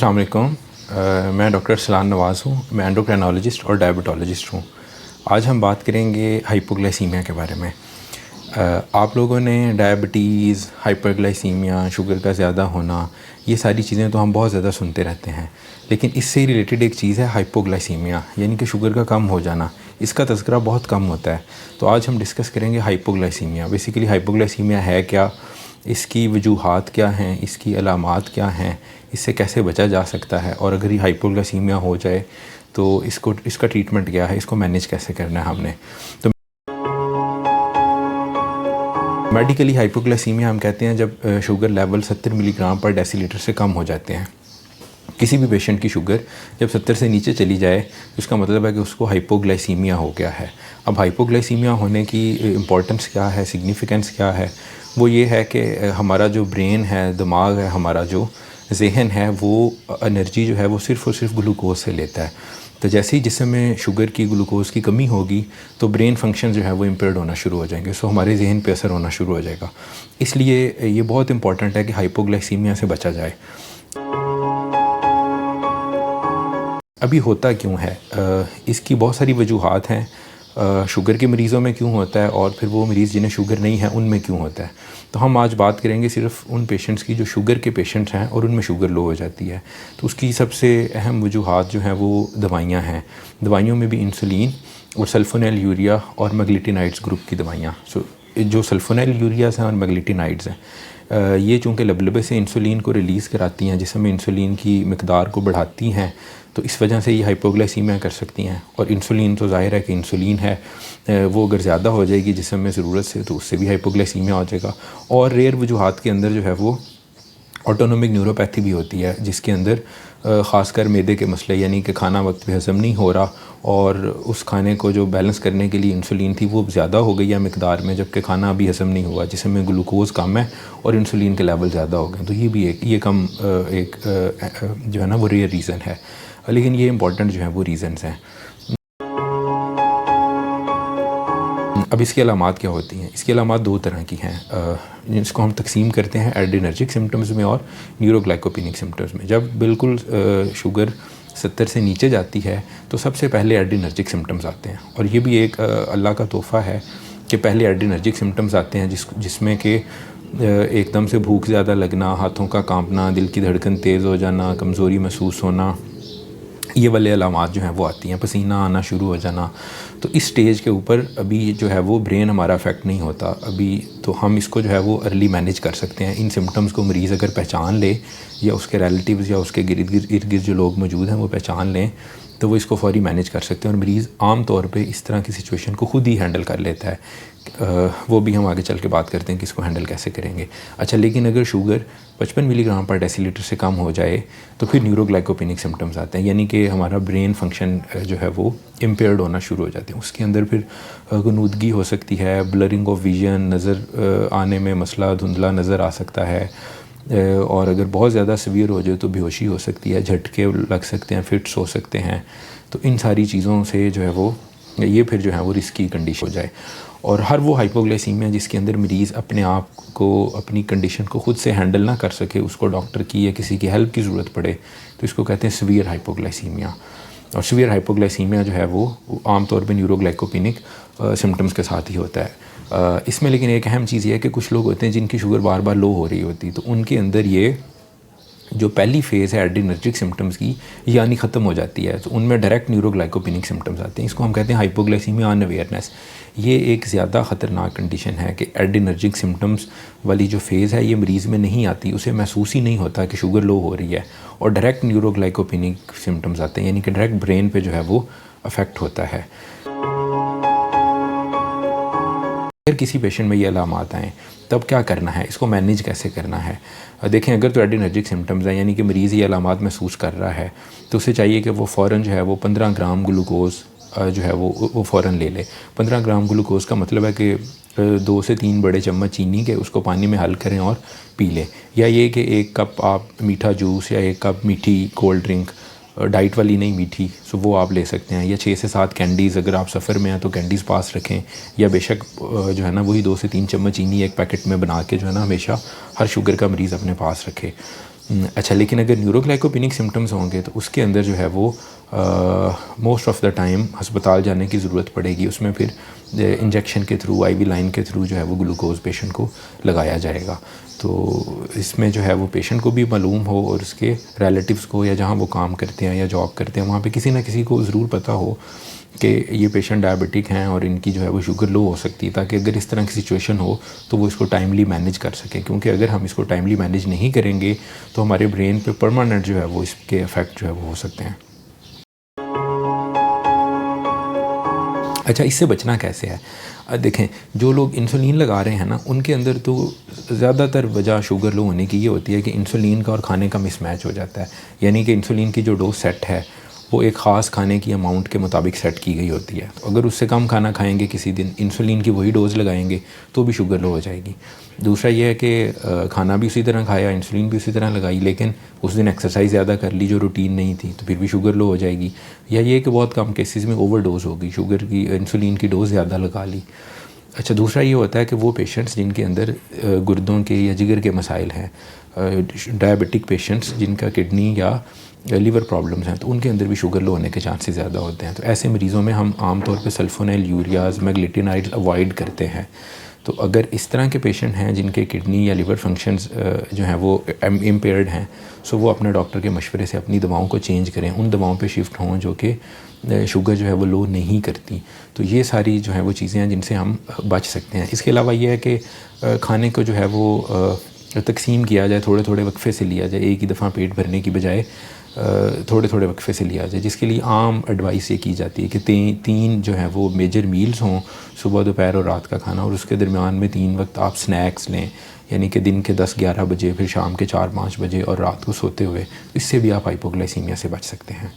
अस्सलाम वालेकुम। मैं डॉक्टर सलान नवाज़ हूँ। मैं एंडोक्राइनोलॉजिस्ट और डायबिटोलॉजिस्ट हूँ। आज हम बात करेंगे हाइपोग्लाइसीमिया के बारे में। आप लोगों ने डायबिटीज़, हाइपरग्लाइसीमिया, शुगर का ज़्यादा होना, ये सारी चीज़ें तो हम बहुत ज़्यादा सुनते रहते हैं, लेकिन इससे रिलेटेड एक चीज़ है हाइपोग्लाइसीमिया, यानी कि शुगर का कम हो जाना। इसका तज़किरा बहुत कम होता है। तो आज हम डिस्कस करेंगे हाइपोग्लाइसीमिया। बेसिकली हाइपोग्लाइसीमिया है क्या, इसकी वजूहात क्या हैं, इसकी अलामात क्या हैं, इससे कैसे बचा जा सकता है, और अगर ये हाइपोग्लाइसीमिया हो जाए तो इसका ट्रीटमेंट क्या है, इसको मैनेज कैसे करना है हमने। तो मेडिकली हाइपोग्लाइसीमिया हम कहते हैं जब शुगर लेवल 70 मिलीग्राम पर डेसीलीटर से कम हो जाते हैं। किसी भी पेशेंट की शुगर जब 70 से नीचे चली जाए तो इसका मतलब है कि उसको हाइपोग्लाइसीमिया हो गया है। अब हाइपोग्लाइसीमिया होने की इम्पोर्टेंस क्या है, सिग्निफिकेंस क्या है, वो ये है कि हमारा जो ब्रेन है, दिमाग है, हमारा जो जहन है, वो एनर्जी जो है वो सिर्फ़ और सिर्फ ग्लूकोज से लेता है। तो जैसे ही जिस्म में शुगर की, ग्लूकोज की कमी होगी तो ब्रेन फंक्शन जो है वो इम्पेयर्ड होना शुरू हो जाएंगे। सो हमारे जहन पे असर होना शुरू हो जाएगा। इसलिए ये बहुत इंपॉर्टेंट है कि हाइपोग्लाइसीमिया से बचा जाए। अभी होता क्यों है, इसकी बहुत सारी वजूहात हैं। शुगर के मरीज़ों में क्यों होता है और फिर वो मरीज़ जिन्हें शुगर नहीं है उनमें क्यों होता है। तो हम आज बात करेंगे सिर्फ उन पेशेंट्स की जो शुगर के पेशेंट्स हैं और उनमें शुगर लो हो जाती है। तो उसकी सबसे अहम वजूहात जो हैं वो दवाइयाँ हैं। दवाइयों में भी इंसुलिन और सल्फोनेल यूरिया और मैग्नेटिनाइड्स ग्रुप की दवाइयाँ। जो सल्फोनेल यूरियास हैं और मैग्नेटिनाइड्स हैं, ये चूँकि लबलबे से इंसुलिन को रिलीज़ कराती हैं, जिसमें इंसुलिन की मिकदार को बढ़ाती हैं, तो इस वजह से ये हाइपोग्लाइसीमिया कर सकती हैं। और इंसुलिन तो ज़ाहिर है कि इंसुलिन है, वो अगर ज़्यादा हो जाएगी जिस्म में ज़रूरत से तो उससे भी हाइपोग्लाइसीमिया हो जाएगा। और रेयर वजूहात के अंदर जो है वो ऑटोनोमिक न्यूरोपैथी भी होती है, जिसके अंदर ख़ासकर मैदे के मसले, यानी कि खाना वक्त पे हज़म नहीं हो रहा और उस खाने को जो बैलेंस करने के लिए इंसुलिन थी वो ज़्यादा हो गई है मिकदार में, जबकि खाना अभी हज़म नहीं हुआ, जिसमें ग्लूकोज़ कम है और इंसुलिन के लेवल ज़्यादा हो गए। तो ये भी एक जो है ना वो रेयर रीज़न है, लेकिन ये इंपॉर्टेंट जो है वो रीज़न्स हैं। अब इसकी अलामात क्या होती हैं? इसकी अलामात दो तरह की हैं, जिसको हम तकसीम करते हैं एड्रेनर्जिक सिम्टम्स में और न्यूरोग्लाइकोपिनिक सिम्टम्स में। जब बिल्कुल शुगर 70 से नीचे जाती है तो सबसे पहले एड्रेनर्जिक सिम्टम्स आते हैं, और ये भी एक अल्लाह का तोहफ़ा है कि पहले एड्रेनर्जिक सिम्टम्स आते हैं जिसमें कि एकदम से भूख ज़्यादा लगना, हाथों का कांपना, दिल की धड़कन तेज़ हो जाना, कमज़ोरी महसूस होना, ये वाले अलामात जो हैं वो आती हैं, पसीना आना शुरू हो जाना। तो इस स्टेज के ऊपर अभी जो है वो ब्रेन हमारा अफेक्ट नहीं होता अभी, तो हम इसको जो है वो अर्ली मैनेज कर सकते हैं। इन सिम्टम्स को मरीज़ अगर पहचान ले, या उसके रिलेटिव्स या उसके इर्द गिर्द जो लोग मौजूद हैं वो पहचान लें, तो वो इसको फौरी मैनेज कर सकते हैं और मरीज़ आम तौर पे इस तरह की सिचुएशन को ख़ुद ही हैंडल कर लेता है। वो भी हम आगे चल के बात करते हैं कि इसको हैंडल कैसे करेंगे। अच्छा, लेकिन अगर शुगर 55 मिलीग्राम पर डेसीलीटर से कम हो जाए तो फिर न्यूरोग्लाइकोपिनिक सिम्टम्स आते हैं, यानी कि हमारा ब्रेन फंक्शन जो है वो इम्पेयर्ड होना शुरू हो जाते हैं। उसके अंदर फिर गनूदगी हो सकती है, ब्लरिंग ऑफ विजन, नज़र आने में मसला, धुंधला नज़र आ सकता है, और अगर बहुत ज़्यादा सीवियर हो जाए तो बेहोशी हो सकती है, झटके लग सकते हैं, फिट्स हो सकते हैं। तो इन सारी चीज़ों से जो है वो ये फिर जो है वो रिस्की कंडीशन हो जाए। और हर वो हाइपोग्लाइसीमिया जिसके अंदर मरीज़ अपने आप को, अपनी कंडीशन को ख़ुद से हैंडल ना कर सके, उसको डॉक्टर की या किसी की हेल्प की ज़रूरत पड़े, तो इसको कहते हैं सीवियर हाइपोग्लाइसीमिया। और सीवियर हाइपोग्लाइसीमिया जो है वो आमतौर पर न्यूरोग्लाइकोपिनिक सिम्टम्स के साथ ही होता है। इसमें लेकिन एक अहम चीज़ ये है कि कुछ लोग होते हैं जिनकी शुगर बार बार लो हो रही होती, तो उनके अंदर ये जो पहली फ़ेज़ है एड्रेनर्जिक सिम्टम्स की, यानी ख़त्म हो जाती है, तो उनमें डायरेक्ट न्यूरोग्लाइकोपिनिक सिम्टम्स आते हैं। इसको हम कहते हैं हाइपोग्लाइसीमिया अनअवेयरनेस। ये एक ज़्यादा ख़तरनाक कंडीशन है कि एड्रेनर्जिक सिम्टम्स वाली जो फ़ेज़ है ये मरीज़ में नहीं आती, उसे महसूस ही नहीं होता कि शुगर लो हो रही है, और डायरेक्ट न्यूरोग्लाइकोपिनिक सिम्टम्स आते हैं, यानी कि डायरेक्ट ब्रेन पर जो है वो अफेक्ट होता है। अगर किसी पेशेंट में ये अलामात आएँ तब क्या करना है, इसको मैनेज कैसे करना है। देखें, अगर तो एड्रेनर्जिक सिम्टम्स हैं, यानी कि मरीज़ ये अलामात महसूस कर रहा है, तो उसे चाहिए कि वो फ़ौरन जो है वो 15 ग्राम ग्लूकोज़ जो है वो फ़ौरन ले ले। 15 ग्राम ग्लूकोज़ का मतलब है कि 2 से 3 बड़े चम्मच चीनी के उसको पानी में हल करें और पी लें। या ये कि 1 कप आप मीठा जूस या 1 कप मीठी कोल्ड ड्रिंक, डाइट वाली नहीं मीठी, सो वो आप ले सकते हैं। या 6 से 7 कैंडीज़, अगर आप सफ़र में हैं तो कैंडीज़ पास रखें, या बेशक जो है ना वही 2 से 3 चम्मच चीनी एक पैकेट में बना के जो है ना हमेशा हर शुगर का मरीज़ अपने पास रखे। अच्छा, लेकिन अगर न्यूरोग्लाइकोपेनिक सिम्टम्स होंगे तो उसके अंदर जो है वो मोस्ट ऑफ़ द टाइम अस्पताल जाने की ज़रूरत पड़ेगी। उसमें फिर इंजेक्शन के थ्रू, आईवी लाइन के थ्रू जो है वो ग्लूकोज पेशेंट को लगाया जाएगा। तो इसमें जो है वो पेशेंट को भी मालूम हो और उसके रिलेटिव्स को, या जहाँ वो काम करते हैं या जॉब करते हैं वहाँ पे किसी ना किसी को ज़रूर पता हो कि ये पेशेंट डायबिटिक हैं और इनकी जो है वो शुगर लो हो सकती है, ताकि अगर इस तरह की सिचुएशन हो तो वो इसको टाइमली मैनेज कर सकें। क्योंकि अगर हम इसको टाइमली मैनेज नहीं करेंगे तो हमारे ब्रेन पे परमानेंट जो है वो इसके इफ़ेक्ट जो है वो हो सकते हैं। अच्छा, इससे बचना कैसे है? देखें, जो लोग इंसुलिन लगा रहे हैं ना, उनके अंदर तो ज़्यादातर वजह शुगर लो होने की ये होती है कि इंसुलिन का और खाने का मिसमैच हो जाता है। यानी कि इंसुलिन की जो डोज सेट है वो एक ख़ास खाने की अमाउंट के मुताबिक सेट की गई होती है। तो अगर उससे कम खाना खाएंगे किसी दिन, इंसुलिन की वही डोज़ लगाएंगे तो भी शुगर लो हो जाएगी। दूसरा ये है कि खाना भी उसी तरह खाया, इंसुलिन भी उसी तरह लगाई, लेकिन उस दिन एक्सरसाइज ज़्यादा कर ली जो रूटीन नहीं थी, तो फिर भी शुगर लो हो जाएगी। या ये कि बहुत कम केसेस में ओवरडोज होगी, शुगर की इंसुलिन की डोज़ ज़्यादा लगा ली। अच्छा, दूसरा ये होता है कि वो पेशेंट्स जिनके अंदर गुर्दों के या जिगर के मसाइल हैं, डायबिटिक पेशेंट्स जिनका किडनी या लीवर प्रॉब्लम्स हैं, तो उनके अंदर भी शुगर लो होने के चांसेस ज़्यादा होते हैं। तो ऐसे मरीज़ों में हम आमतौर पे सल्फोनाइल यूरियाज़, मैग्लेटिनाइड्स अवॉइड करते हैं। तो अगर इस तरह के पेशेंट हैं जिनके किडनी या लिवर फंक्शंस जो हैं वो इम्पेयर्ड हैं, सो वो अपने डॉक्टर के मशवरे से अपनी दवाओं को चेंज करें, उन दवाओं पे शिफ्ट हों जो कि शुगर जो है वो लो नहीं करती। तो ये सारी जो है वो चीज़ें हैं जिनसे हम बच सकते हैं। इसके अलावा ये है कि खाने को जो है वो तकसीम किया जाए, थोड़े थोड़े वक्फे से लिया जाए, एक ही दफ़ा पेट भरने की बजाय थोड़े थोड़े वक्फे से लिया जाए। जिसके लिए आम एडवाइस ये की जाती है कि तीन जो है वो मेजर मील्स हों, सुबह, दोपहर और रात का खाना, और उसके दरमियान में 3 वक्त आप स्नैक्स लें, यानी कि दिन के 10-11 बजे, फिर शाम के 4-5 बजे और रात को सोते हुए। इससे भी आप हाइपोग्लाइसीमिया से बच सकते हैं।